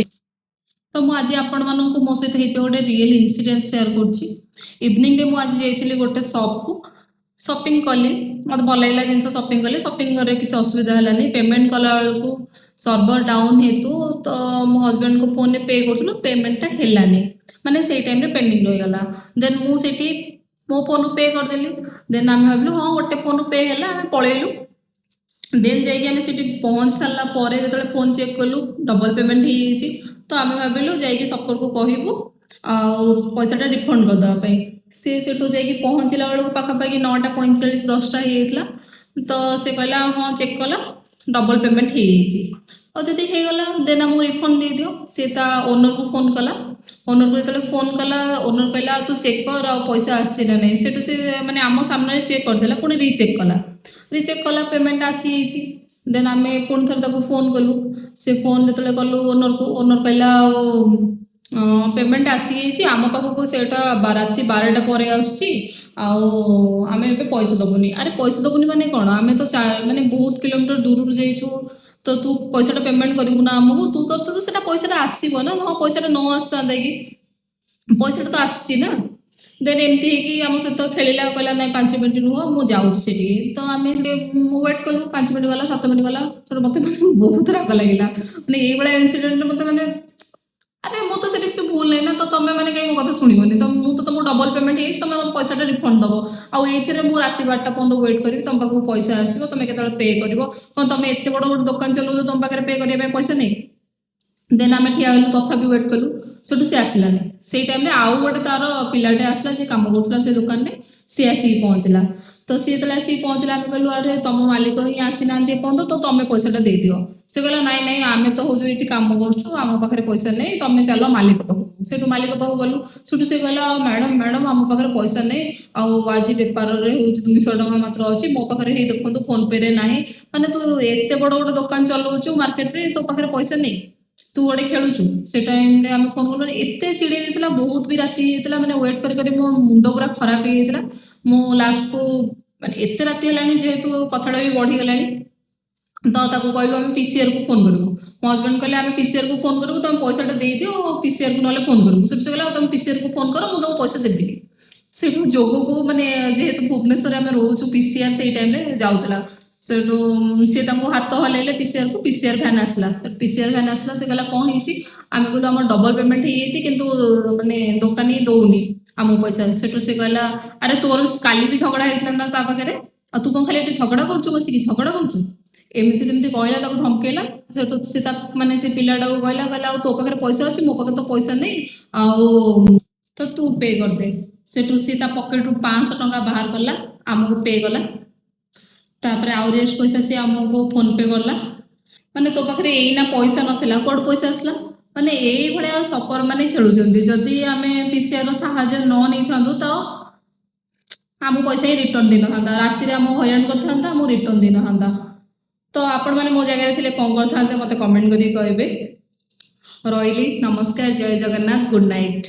तो मुझे आज आपण मानक मो सहित होते गोटे रियल इनसीडेंट शेयर करुच्ची। इवनिंग रे मुझे जाइली गोटे शॉप को शॉपिंग कली मत भल लगे जिन शॉपिंग कली शॉपिंग करे किसी असुविधा है पेमेंट कला बेलू सर्वर डाउन हेतु तो मो हजबैंड को फोन पे करूँ पेमेंटा है माने से टाइम पेंडिंग रहीगला देन मुझे मो फोन पे करदेली देन आम भाविलु हाँ गोटे फोन पे है आम पलैलु देन जाइए पहुँच सारापर जो फोन चेक कलु डबल पेमेंट हो तो आम भाविलु जा सफर को कहबू पैसाटा रिफंड करदेवाई सी से पहुँचला बेलू पाखापाखि 9:45 10टा होता तो सी कहला हाँ चेक कला डबल पेमेंट हो जदि होगला देन आमको रिफंड दे दियो सी ओनर को फोन कला ओनर को जो फोन कला ओनर कहला तू चेक कर आ पैसा आसी ना नहीं से मैंने आम सामने चेक करदेला पुणी रिचेक कला पेमेंट आसी देन आम पुणी थे फोन कलु से फोन जो कलु ओनर कहला पेमेंट आसी आम पाखक से राति 12टा पर आम पैसा दबुनी अरे पैसा दबुनी माने कौन आम तो माने बहुत किलोमीटर दूर जाइछु तो तू पैसाटा पेमेंट करू ना आमको तू तो से पैसाटा आसब ना हाँ पैसाटा न आसता कि पैसाटा तो आसूँ ना देन एमती आम सहित खेला कहला ना 5 मिनट रुह मुझे जाऊँगी तो आम वेट कलु 5 मिनट गला 7 मिनट गला मत बहुत राग लगे मैंने ये इनसीडेंट मत मैंने अरे मु तो से भूल नहीं ना तो तुम मैंने कहीं मो कथा शुणबनी तो मुझे तुमको डबल पेमेंट हो तुम पैसाटा रिफंड दब आउ मुझे राति 12टा पर्यटन वेट करी तुम पाक पैसा आसो तुम के पे कर कौन तुम एत बड़ गोटे दुकान चलाऊ तुम पाखे पे करने पैसा नहीं देन आम ठिया हलु तथापि वेट कलु सेठू सी आसलानी से टाइम आउ गोटे तार पिलाटे आसला जे कम करूला से दुकान में सी आसिक पहुँचला तो सी जो आसिक पहुँचला आम कहलु अरे तुम मालिक ही आसी ना पर्यटन तो तुम पैसाटा दे दियो से कहला नाई नाई आम तो हूँ ये कम करूँ आम पाखे पैसा नहीं तुम चल मालिक पाखु से मालिक पाखु गलु सेठू से कहला मैडम मैडम आम पाखे पैसा नहीं आज बेपार हूँ 200 टଙ୍କା मात्र अच्छी मो पाखे ही देखो फोन पे ना माने तू एत बड़ गोटे दुकान चलाऊ मार्केट में तो पाखे पैसा नहीं तू गोटे खेलुचु से टाइम आम फोन कलु एत चिड़ी जाता बहुत भी राति होता मैंने वेट कर मो मुंड पूरा खराब हो जाता मो लास्ट को मैंने एत राति है जेहेतु कथाटा भी बढ़ीगला तो कहलु आम पीसीआर को फोन करूँ मो हजबैंड कहले आम पीसीआर को फोन करूँ तुम पैसाटा दे दियो पीसीआर को ना फोन करूँ से कहला तुम पीसीआर को फोन कर मुझे पैसा देवी से जोग को मैंने जेहेतु भुवनेश्वर आम रोचु पीसीआर से टाइम जाऊला से सी हाथ हल्ले पीसीआर भैन आसला पीसीआर भैन आसला से कहला कौन होती आम कहलु आम डबल पेमेंट हो माने दुकानी दौनी आम पैसा से कहला अरे तोर काली भी झगड़ा होता पाखे तू कौन खाली झगड़ा करुँ बसिक झगड़ा करुँ एमती जमी कहला धमकेला से माने से पिलाटा को कहला तो पाखे पैसा अच्छी मो पाखे तो पैसा नहीं तो तू पे कर दे सेठू सी पकेट रू 500 टଙ୍କା बाहर कला आमको पे कला तापर आउ रेस्ट पैसा सी आमको फोन पे करला माने तो पाखे एना पैसा नाला कौट पैसा आसला माने यही भाया सफर माने खेलुंट जदि आम पीसीआर साहाଯ୍य न नहीं था तो आम पैसा ही रिटर्न दी ना राति आम हईराण कर रिटर्न दी ना तो आपण मैंने मो जगह थे कौन करते मत कमेंट करें रही नमस्कार जय जगन्नाथ गुड नाइट।